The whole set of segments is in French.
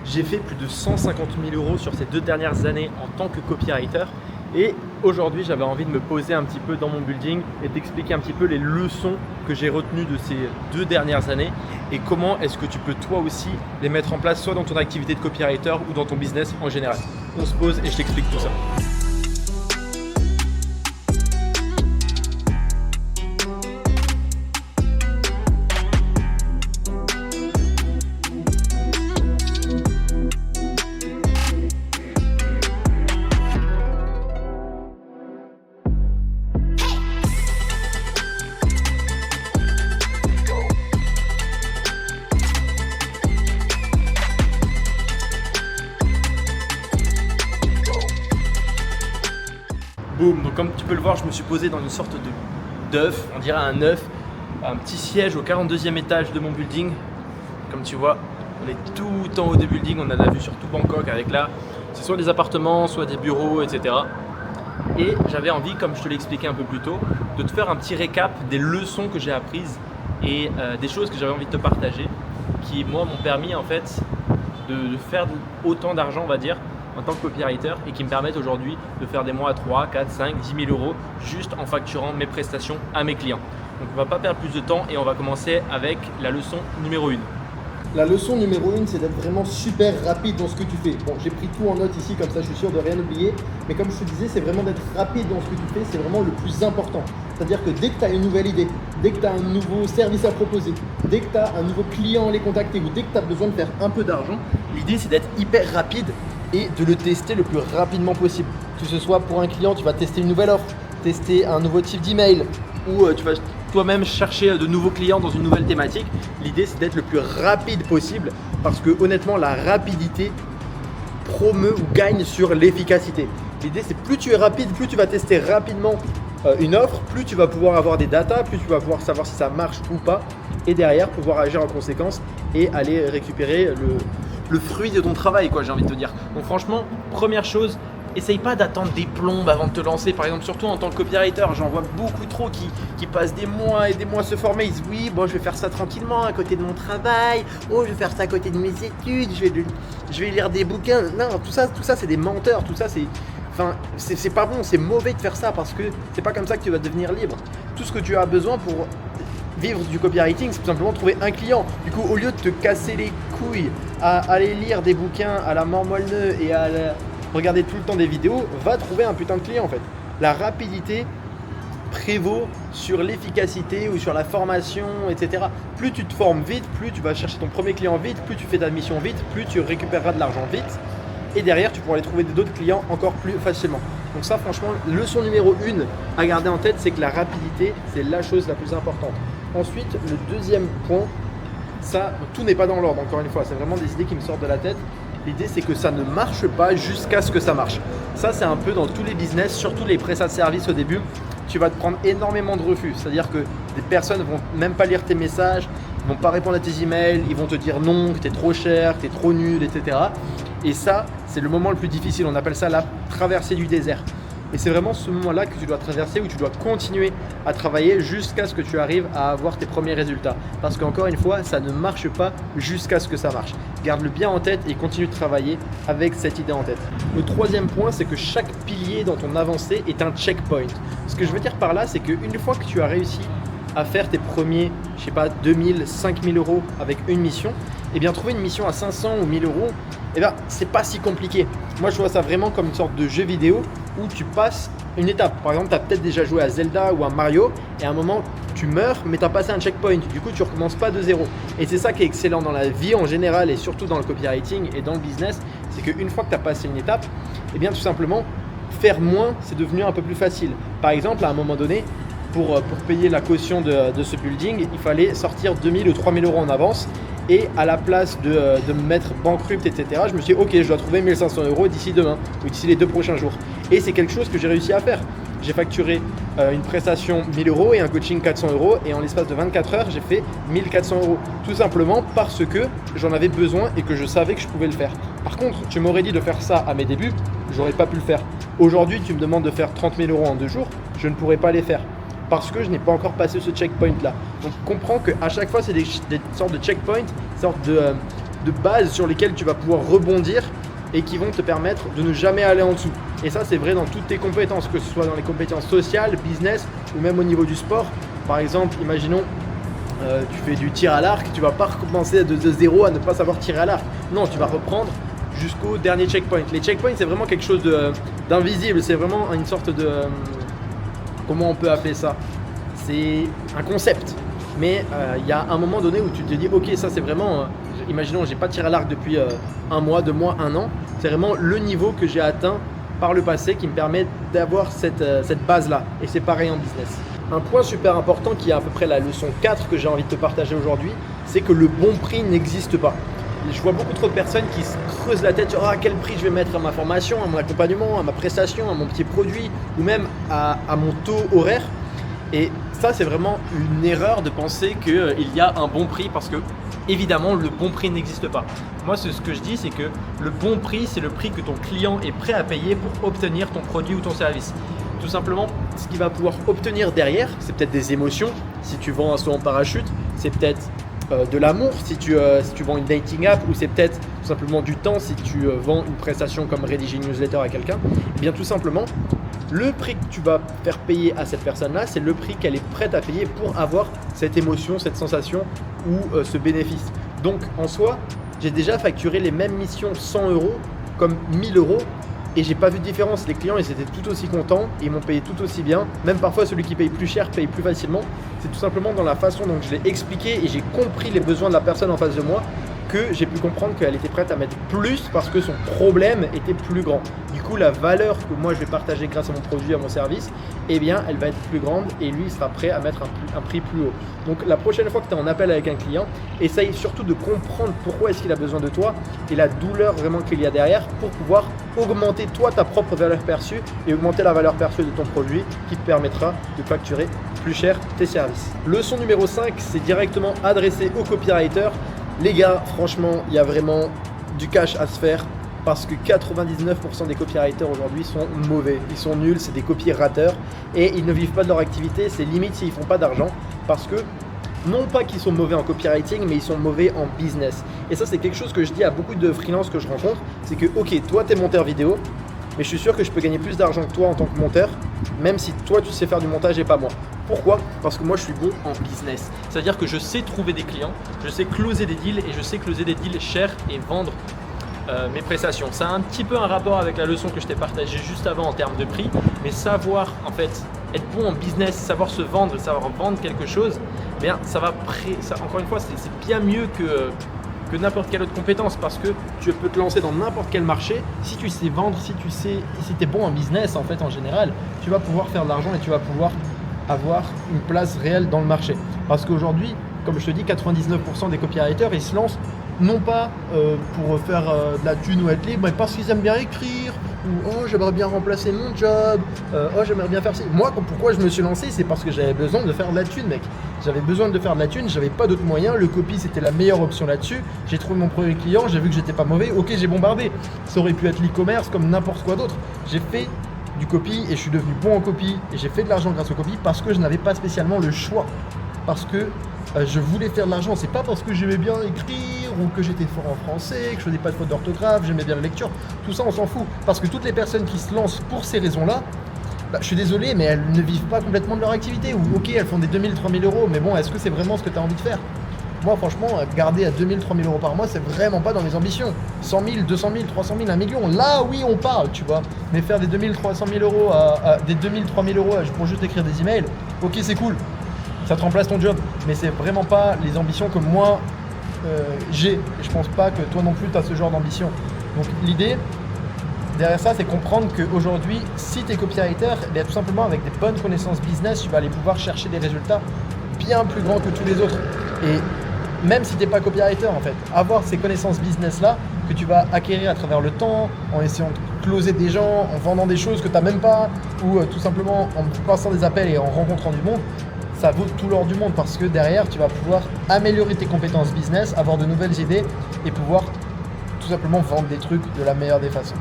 J'ai fait plus de 150 000 € sur ces 2 dernières années en tant que copywriter. Et aujourd'hui, j'avais envie de me poser un petit peu dans mon building et d'expliquer un petit peu les leçons que j'ai retenues de ces 2 dernières années et comment est-ce que tu peux toi aussi les mettre en place soit dans ton activité de copywriter ou dans ton business en général. On se pose et je t'explique tout ça. Boum, donc comme tu peux le voir, je me suis posé dans une sorte d'œuf, on dirait un œuf, un petit siège au 42e étage de mon building. Comme tu vois, on est tout en haut des buildings, on en a vu sur tout Bangkok avec là, c'est soit des appartements, soit des bureaux, etc. Et j'avais envie, comme je te l'ai expliqué un peu plus tôt, de te faire un petit récap des leçons que j'ai apprises et des choses que j'avais envie de te partager qui, moi, m'ont permis en fait de faire autant d'argent, on va dire, en tant que copywriter et qui me permettent aujourd'hui de faire des mois à 3, 4, 5, 10 000 € juste en facturant mes prestations à mes clients. Donc on ne va pas perdre plus de temps et on va commencer avec la leçon numéro 1. La leçon numéro 1, c'est d'être vraiment super rapide dans ce que tu fais. Bon, j'ai pris tout en note ici, comme ça je suis sûr de rien oublier. Mais comme je te disais, c'est vraiment d'être rapide dans ce que tu fais, c'est vraiment le plus important. C'est-à-dire que dès que tu as une nouvelle idée, dès que tu as un nouveau service à proposer, dès que tu as un nouveau client à les contacter ou dès que tu as besoin de faire un peu d'argent, l'idée c'est d'être hyper rapide et de le tester le plus rapidement possible. Que ce soit pour un client, tu vas tester une nouvelle offre, tester un nouveau type d'email ou tu vas toi-même chercher de nouveaux clients dans une nouvelle thématique. L'idée c'est d'être le plus rapide possible parce que honnêtement la rapidité promeut ou gagne sur l'efficacité. L'idée c'est plus tu es rapide, plus tu vas tester rapidement une offre, plus tu vas pouvoir avoir des datas, plus tu vas pouvoir savoir si ça marche ou pas et derrière pouvoir agir en conséquence et aller récupérer le fruit de ton travail, quoi, j'ai envie de te dire. Donc franchement, première chose, essaye pas d'attendre des plombes avant de te lancer. Par exemple, surtout en tant que copywriter, j'en vois beaucoup trop qui passent des mois et des mois à se former. Ils disent oui, bon, je vais faire ça tranquillement à côté de mon travail. Oh, je vais faire ça à côté de mes études. Je vais lire des bouquins. Non, tout ça, c'est des menteurs. Tout ça, c'est pas bon. C'est mauvais de faire ça parce que c'est pas comme ça que tu vas devenir libre. Tout ce que tu as besoin pour vivre du copywriting, c'est tout simplement trouver un client. Du coup, au lieu de te casser les couilles à aller lire des bouquins à la mort moelle et à regarder tout le temps des vidéos, va trouver un putain de client en fait. La rapidité prévaut sur l'efficacité ou sur la formation, etc. Plus tu te formes vite, plus tu vas chercher ton premier client vite, plus tu fais ta mission vite, plus tu récupéreras de l'argent vite. Et derrière, tu pourras aller trouver d'autres clients encore plus facilement. Donc ça, franchement, leçon numéro 1 à garder en tête, c'est que la rapidité, c'est la chose la plus importante. Ensuite, le deuxième point, ça, tout n'est pas dans l'ordre, encore une fois, c'est vraiment des idées qui me sortent de la tête. L'idée, c'est que ça ne marche pas jusqu'à ce que ça marche. Ça, c'est un peu dans tous les business, surtout les prestats de services au début. Tu vas te prendre énormément de refus. C'est-à-dire que des personnes ne vont même pas lire tes messages, ne vont pas répondre à tes emails, ils vont te dire non, que tu es trop cher, que tu es trop nul, etc. Et ça, c'est le moment le plus difficile. On appelle ça la traversée du désert. Et c'est vraiment ce moment-là que tu dois traverser, où tu dois continuer à travailler jusqu'à ce que tu arrives à avoir tes premiers résultats. Parce qu'encore une fois, ça ne marche pas jusqu'à ce que ça marche. Garde-le bien en tête et continue de travailler avec cette idée en tête. Le troisième point, c'est que chaque pilier dans ton avancée est un checkpoint. Ce que je veux dire par là, c'est qu'une fois que tu as réussi à faire tes premiers, je sais pas, 2000, 5000 € avec une mission, et bien trouver une mission à 500 ou 1000 €, et bien c'est pas si compliqué. Moi je vois ça vraiment comme une sorte de jeu vidéo où tu passes une étape. Par exemple, tu as peut-être déjà joué à Zelda ou à Mario et à un moment tu meurs mais tu as passé un checkpoint. Du coup, tu recommences pas de zéro. Et c'est ça qui est excellent dans la vie en général et surtout dans le copywriting et dans le business, c'est qu'une fois que tu as passé une étape, et bien tout simplement faire moins, c'est devenu un peu plus facile. Par exemple, à un moment donné, pour payer la caution de ce building, il fallait sortir 2000 ou 3000 € en avance. Et à la place de me mettre bankrupt, etc., je me suis dit, ok, je dois trouver 1500 € d'ici demain ou d'ici les 2 prochains jours. Et c'est quelque chose que j'ai réussi à faire. J'ai facturé une prestation 1000 € et un coaching 400 € et en l'espace de 24 heures, j'ai fait 1400 €. Tout simplement parce que j'en avais besoin et que je savais que je pouvais le faire. Par contre, tu m'aurais dit de faire ça à mes débuts, j'aurais pas pu le faire. Aujourd'hui, tu me demandes de faire 30 000 € en 2 jours, je ne pourrais pas les faire. Parce que je n'ai pas encore passé ce checkpoint là. Donc comprends qu'à chaque fois c'est des sortes de checkpoints, sortes de base sur lesquels tu vas pouvoir rebondir et qui vont te permettre de ne jamais aller en dessous. Et ça, c'est vrai dans toutes tes compétences, que ce soit dans les compétences sociales, business ou même au niveau du sport. Par exemple, imaginons, tu fais du tir à l'arc, tu vas pas recommencer de zéro à ne pas savoir tirer à l'arc. Non, tu vas reprendre jusqu'au dernier checkpoint. Les checkpoints, c'est vraiment quelque chose d'invisible, c'est vraiment une sorte de... comment on peut appeler ça? C'est un concept. Mais il y a un moment donné où tu te dis, ok, ça c'est vraiment... imaginons, j'ai pas tiré à l'arc depuis un mois, 2 mois, 1 an. C'est vraiment le niveau que j'ai atteint par le passé qui me permet d'avoir cette base-là. Et c'est pareil en business. Un point super important qui est à peu près la leçon 4 que j'ai envie de te partager aujourd'hui, c'est que le bon prix n'existe pas. Je vois beaucoup trop de personnes qui se creusent la tête sur à quel prix je vais mettre à ma formation, à mon accompagnement, à ma prestation, à mon petit produit ou même à mon taux horaire. Et ça, c'est vraiment une erreur de penser qu'il y a un bon prix parce que, évidemment, le bon prix n'existe pas. Moi, ce que je dis, c'est que le bon prix, c'est le prix que ton client est prêt à payer pour obtenir ton produit ou ton service. Tout simplement, ce qu'il va pouvoir obtenir derrière, c'est peut-être des émotions. Si tu vends un saut en parachute, c'est peut-être de l'amour si tu vends une dating app, ou c'est peut-être tout simplement du temps si tu vends une prestation comme rédiger une newsletter à quelqu'un. Et bien tout simplement, le prix que tu vas faire payer à cette personne-là, c'est le prix qu'elle est prête à payer pour avoir cette émotion, cette sensation ou ce bénéfice. Donc en soi, j'ai déjà facturé les mêmes missions 100 € comme 1000 € et j'ai pas vu de différence. Les clients, ils étaient tout aussi contents et ils m'ont payé tout aussi bien. Même parfois, celui qui paye plus cher paye plus facilement. C'est tout simplement dans la façon dont je l'ai expliqué et j'ai compris les besoins de la personne en face de moi que j'ai pu comprendre qu'elle était prête à mettre plus parce que son problème était plus grand. Du coup, la valeur que moi je vais partager grâce à mon produit, à mon service, eh bien, elle va être plus grande et lui, il sera prêt à mettre un prix plus haut. Donc, la prochaine fois que tu es en appel avec un client, essaye surtout de comprendre pourquoi est-ce qu'il a besoin de toi et la douleur vraiment qu'il y a derrière pour pouvoir augmenter toi ta propre valeur perçue et augmenter la valeur perçue de ton produit qui te permettra de facturer plus cher tes services. Leçon numéro 5, c'est directement adressé aux copywriters. Les gars, franchement, il y a vraiment du cash à se faire parce que 99% des copywriters aujourd'hui sont mauvais. Ils sont nuls, c'est des copywriters et ils ne vivent pas de leur activité. C'est limite s'ils ne font pas d'argent parce que non pas qu'ils sont mauvais en copywriting, mais ils sont mauvais en business. Et ça, c'est quelque chose que je dis à beaucoup de freelances que je rencontre. C'est que, ok, toi, tu es monteur vidéo, mais je suis sûr que je peux gagner plus d'argent que toi en tant que monteur, même si toi, tu sais faire du montage et pas moi. Pourquoi? Parce que moi je suis bon en business. C'est-à-dire que je sais trouver des clients, je sais closer des deals et je sais closer des deals chers et vendre mes prestations. Ça a un petit peu un rapport avec la leçon que je t'ai partagée juste avant en termes de prix, mais savoir en fait être bon en business, savoir se vendre, savoir vendre quelque chose, eh bien encore une fois, c'est bien mieux que n'importe quelle autre compétence parce que tu peux te lancer dans n'importe quel marché. Si tu sais vendre, si tu es bon en business en fait en général, tu vas pouvoir faire de l'argent et tu vas pouvoir avoir une place réelle dans le marché. Parce qu'aujourd'hui, comme je te dis, 99% des copywriters, ils se lancent non pas pour faire de la thune ou être libre, mais parce qu'ils aiment bien écrire, ou oh j'aimerais bien remplacer mon job, oh j'aimerais bien faire ça. Moi, pourquoi je me suis lancé, c'est parce que j'avais besoin de faire de la thune, mec. J'avais besoin de faire de la thune, j'avais pas d'autres moyens, le copy c'était la meilleure option là-dessus. J'ai trouvé mon premier client, j'ai vu que j'étais pas mauvais, ok j'ai bombardé. Ça aurait pu être l'e-commerce comme n'importe quoi d'autre. J'ai fait du copy et je suis devenu bon en copy et j'ai fait de l'argent grâce au copy parce que je n'avais pas spécialement le choix, parce que je voulais faire de l'argent. C'est pas parce que j'aimais bien écrire ou que j'étais fort en français, que je faisais pas de faute d'orthographe, j'aimais bien la lecture, tout ça on s'en fout, parce que toutes les personnes qui se lancent pour ces raisons-là, je suis désolé mais elles ne vivent pas complètement de leur activité, ou ok elles font des 2000, 3000 €, mais bon est-ce que c'est vraiment ce que tu as envie de faire? Moi franchement, garder à 2000, 3000 € par mois, c'est vraiment pas dans mes ambitions. 100 000, 200 000, 300 000, 1 million, là oui on parle, tu vois. Mais faire des 2000, 300 000 €, des 2000, 3000 € pour juste écrire des emails, ok c'est cool, ça te remplace ton job. Mais c'est vraiment pas les ambitions que moi j'ai. Et je pense pas que toi non plus tu as ce genre d'ambition. Donc l'idée derrière ça, c'est comprendre qu'aujourd'hui, si tu es copywriter, eh tout simplement avec des bonnes connaissances business, tu vas aller pouvoir chercher des résultats bien plus grands que tous les autres. Et même si tu n'es pas copywriter en fait, avoir ces connaissances business là que tu vas acquérir à travers le temps, en essayant de closer des gens, en vendant des choses que tu n'as même pas, ou tout simplement en passant des appels et en rencontrant du monde, ça vaut tout l'or du monde parce que derrière tu vas pouvoir améliorer tes compétences business, avoir de nouvelles idées et pouvoir tout simplement vendre des trucs de la meilleure des façons.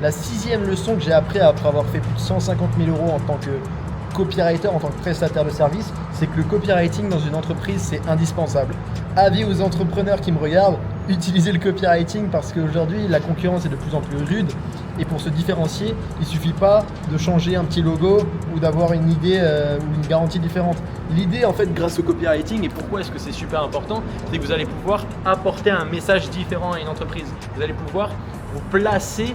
La 6e leçon que j'ai appris après avoir fait plus de 150 000 € en tant que copywriter en tant que prestataire de service, c'est que le copywriting dans une entreprise, c'est indispensable. Avis aux entrepreneurs qui me regardent, utilisez le copywriting parce qu'aujourd'hui, la concurrence est de plus en plus rude. Et pour se différencier, il ne suffit pas de changer un petit logo ou d'avoir une idée ou une garantie différente. L'idée, en fait, grâce au copywriting, et pourquoi est-ce que c'est super important, c'est que vous allez pouvoir apporter un message différent à une entreprise. Vous allez pouvoir vous placer,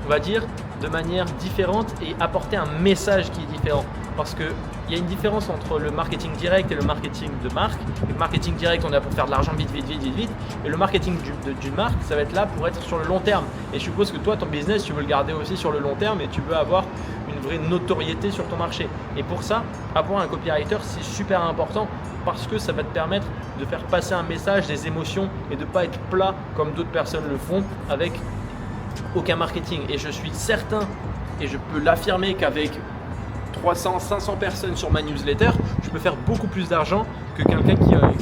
on va dire, de manière différente et apporter un message qui est différent. Parce qu'il y a une différence entre le marketing direct et le marketing de marque. Le marketing direct, on est là pour faire de l'argent vite. Et le marketing d'une marque, ça va être là pour être sur le long terme. Et je suppose que toi, ton business, tu veux le garder aussi sur le long terme et tu veux avoir une vraie notoriété sur ton marché. Et pour ça, avoir un copywriter, c'est super important parce que ça va te permettre de faire passer un message, des émotions et de ne pas être plat comme d'autres personnes le font avec aucun marketing. Et je suis certain, et je peux l'affirmer qu'avec 300, 500 personnes sur ma newsletter, je peux faire beaucoup plus d'argent que quelqu'un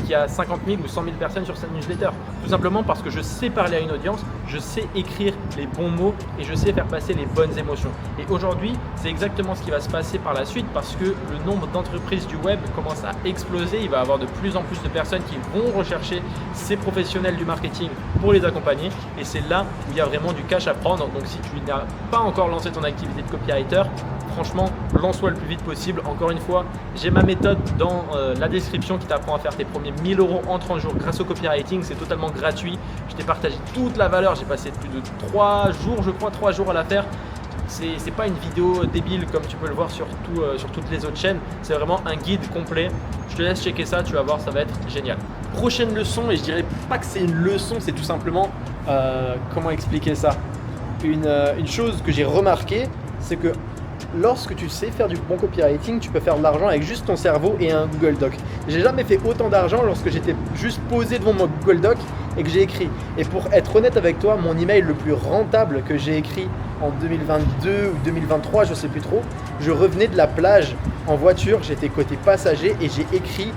qui a 50 000 ou 100 000 personnes sur sa newsletter. Tout simplement parce que je sais parler à une audience, je sais écrire les bons mots et je sais faire passer les bonnes émotions. Et aujourd'hui, c'est exactement ce qui va se passer par la suite parce que le nombre d'entreprises du web commence à exploser. Il va y avoir de plus en plus de personnes qui vont rechercher ces professionnels du marketing pour les accompagner. Et c'est là où il y a vraiment du cash à prendre. Donc si tu n'as pas encore lancé ton activité de copywriter, franchement, lance-toi le plus vite possible. Encore une fois, j'ai ma méthode dans la description qui t'apprend à faire tes premiers 1000 € en 30 jours grâce au copywriting. C'est totalement gratuit. Je t'ai partagé toute la valeur. J'ai passé plus de 3 jours, je crois, 3 jours à la faire. C'est pas une vidéo débile comme tu peux le voir sur toutes les autres chaînes. C'est vraiment un guide complet. Je te laisse checker ça, tu vas voir, ça va être génial. Prochaine leçon, et je dirais pas que c'est une leçon, c'est tout simplement, comment expliquer ça, une chose que j'ai remarqué, c'est que lorsque tu sais faire du bon copywriting, tu peux faire de l'argent avec juste ton cerveau et un Google Doc. J'ai jamais fait autant d'argent lorsque j'étais juste posé devant mon Google Doc et que j'ai écrit. Et pour être honnête avec toi, mon email le plus rentable que j'ai écrit en 2022 ou 2023, je sais plus trop, je revenais de la plage en voiture, j'étais côté passager et j'ai écrit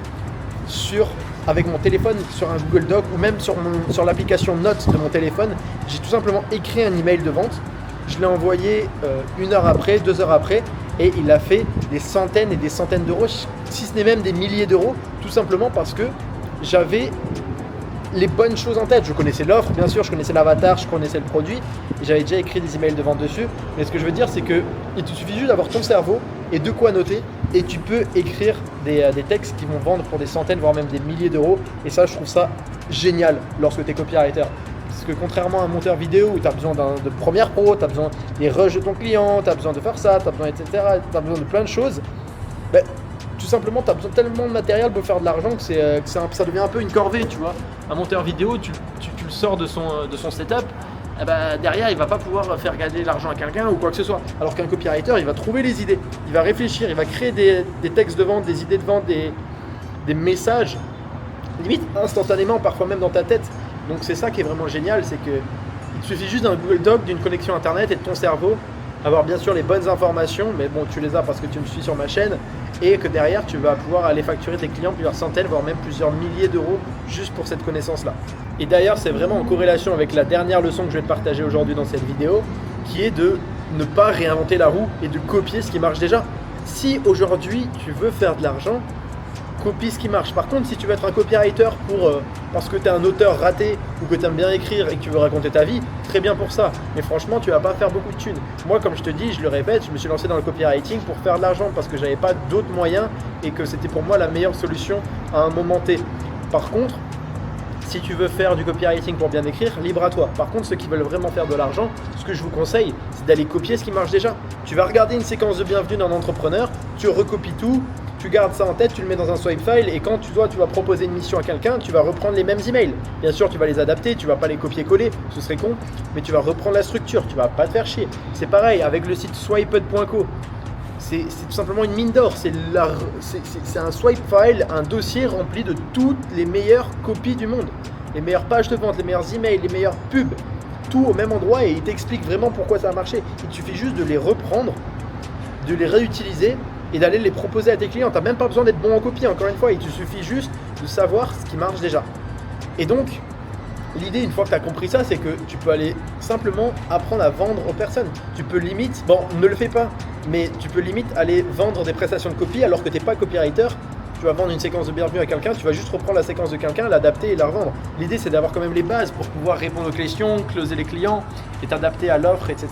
avec mon téléphone sur un Google Doc ou même sur l'application Notes de mon téléphone, j'ai tout simplement écrit un email de vente. Je l'ai envoyé 1 heure après, 2 heures après et il a fait des centaines et des centaines d'euros, si ce n'est même des milliers d'euros, tout simplement parce que j'avais les bonnes choses en tête. Je connaissais l'offre, bien sûr, je connaissais l'avatar, je connaissais le produit et j'avais déjà écrit des emails de vente dessus. Mais ce que je veux dire, c'est qu'il te suffit juste d'avoir ton cerveau et de quoi noter et tu peux écrire des textes qui vont vendre pour des centaines, voire même des milliers d'euros. Et ça, je trouve ça génial lorsque tu es copywriter. Parce que contrairement à un monteur vidéo où tu as besoin de Premiere Pro, tu as besoin des rushs de ton client, tu as besoin de faire ça, tu as besoin, etc., tu as besoin de plein de choses, ben, tout simplement tu as besoin tellement de matériel pour faire de l'argent que ça devient un peu une corvée, tu vois. Un monteur vidéo, tu le sors de son setup, et ben, derrière il va pas pouvoir faire gagner l'argent à quelqu'un ou quoi que ce soit. Alors qu'un copywriter, il va trouver les idées, il va réfléchir, il va créer des textes de vente, des idées de vente, des messages, limite instantanément, parfois même dans ta tête. Donc c'est ça qui est vraiment génial, c'est qu'il te suffit juste d'un Google Doc, d'une connexion internet et de ton cerveau, avoir bien sûr les bonnes informations, mais bon tu les as parce que tu me suis sur ma chaîne, et que derrière tu vas pouvoir aller facturer tes clients plusieurs centaines, voire même plusieurs milliers d'euros juste pour cette connaissance-là. Et d'ailleurs c'est vraiment en corrélation avec la dernière leçon que je vais te partager aujourd'hui dans cette vidéo, qui est de ne pas réinventer la roue et de copier ce qui marche déjà. Si aujourd'hui tu veux faire de l'argent, copie ce qui marche. Par contre, si tu veux être un copywriter parce que tu es un auteur raté ou que tu aimes bien écrire et que tu veux raconter ta vie, très bien pour ça. Mais franchement, tu vas pas faire beaucoup de thunes. Moi, comme je te dis, je le répète, je me suis lancé dans le copywriting pour faire de l'argent parce que j'avais pas d'autres moyens et que c'était pour moi la meilleure solution à un moment T. Par contre, si tu veux faire du copywriting pour bien écrire, libre à toi. Par contre, ceux qui veulent vraiment faire de l'argent, ce que je vous conseille, c'est d'aller copier ce qui marche déjà. Tu vas regarder une séquence de bienvenue d'un entrepreneur, tu recopies tout, tu gardes ça en tête, tu le mets dans un swipe file et quand tu vas proposer une mission à quelqu'un, tu vas reprendre les mêmes emails. Bien sûr, tu vas les adapter, tu vas pas les copier-coller, ce serait con, mais tu vas reprendre la structure, tu vas pas te faire chier. C'est pareil avec le site swiped.co. C'est tout simplement une mine d'or, c'est un swipe file, un dossier rempli de toutes les meilleures copies du monde. Les meilleures pages de vente, les meilleurs emails, les meilleures pubs, tout au même endroit et il t'explique vraiment pourquoi ça a marché. Il te suffit juste de les reprendre, de les réutiliser et d'aller les proposer à tes clients. Tu n'as même pas besoin d'être bon en copie, encore une fois, il te suffit juste de savoir ce qui marche déjà. Et donc, L'idée, une fois que tu as compris ça, c'est que tu peux aller simplement apprendre à vendre aux personnes. Tu peux limite, bon, ne le fais pas, mais tu peux limite aller vendre des prestations de copie alors que tu n'es pas copywriter. Tu vas vendre une séquence de bienvenue à quelqu'un, tu vas juste reprendre la séquence de quelqu'un, l'adapter et la revendre. L'idée, c'est d'avoir quand même les bases pour pouvoir répondre aux questions, closer les clients et t'adapter à l'offre, etc.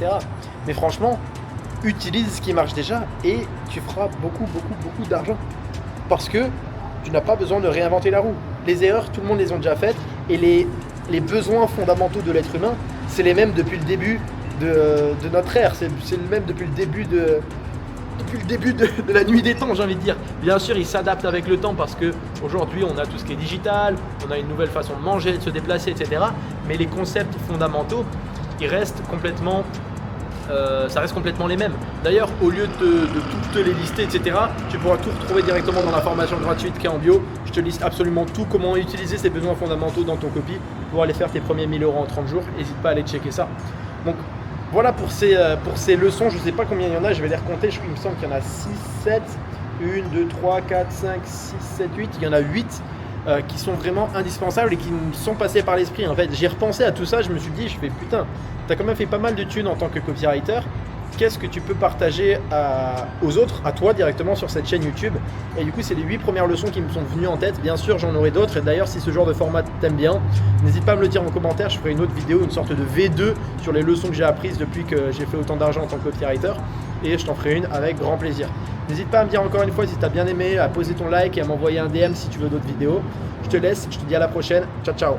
Mais franchement, utilise ce qui marche déjà et tu feras beaucoup d'argent. Parce que tu n'as pas besoin de réinventer la roue. Les erreurs, tout le monde les a déjà faites et les besoins fondamentaux de l'être humain, c'est les mêmes depuis le début de notre ère. C'est le même depuis le début de la nuit des temps, j'ai envie de dire. Bien sûr, ils s'adaptent avec le temps parce qu'aujourd'hui, on a tout ce qui est digital, on a une nouvelle façon de manger, de se déplacer, etc. Mais les concepts fondamentaux, ils restent complètement... ça reste complètement les mêmes. D'ailleurs, au lieu de toutes te les lister, etc., tu pourras tout retrouver directement dans la formation gratuite qui est en bio. Je te liste absolument tout, comment utiliser ces besoins fondamentaux dans ton copy pour aller faire tes premiers 1000 € en 30 jours. N'hésite pas à aller checker ça. Donc, voilà pour ces leçons. Je ne sais pas combien il y en a, je vais les recompter. Il me semble qu'il y en a 6, 7, 1, 2, 3, 4, 5, 6, 7, 8. Il y en a 8 qui sont vraiment indispensables et qui me sont passés par l'esprit. En fait, j'ai repensé à tout ça, je me suis dit, putain, tu as quand même fait pas mal de thunes en tant que copywriter. Qu'est-ce que tu peux partager aux autres, à toi directement sur cette chaîne YouTube? Et du coup, c'est les 8 premières leçons qui me sont venues en tête. Bien sûr, j'en aurai d'autres. Et d'ailleurs, si ce genre de format t'aime bien, n'hésite pas à me le dire en commentaire. Je ferai une autre vidéo, une sorte de V2 sur les leçons que j'ai apprises depuis que j'ai fait autant d'argent en tant que copywriter. Et je t'en ferai une avec grand plaisir. N'hésite pas à me dire encore une fois si tu as bien aimé, à poser ton like et à m'envoyer un DM si tu veux d'autres vidéos. Je te laisse, je te dis à la prochaine. Ciao, ciao.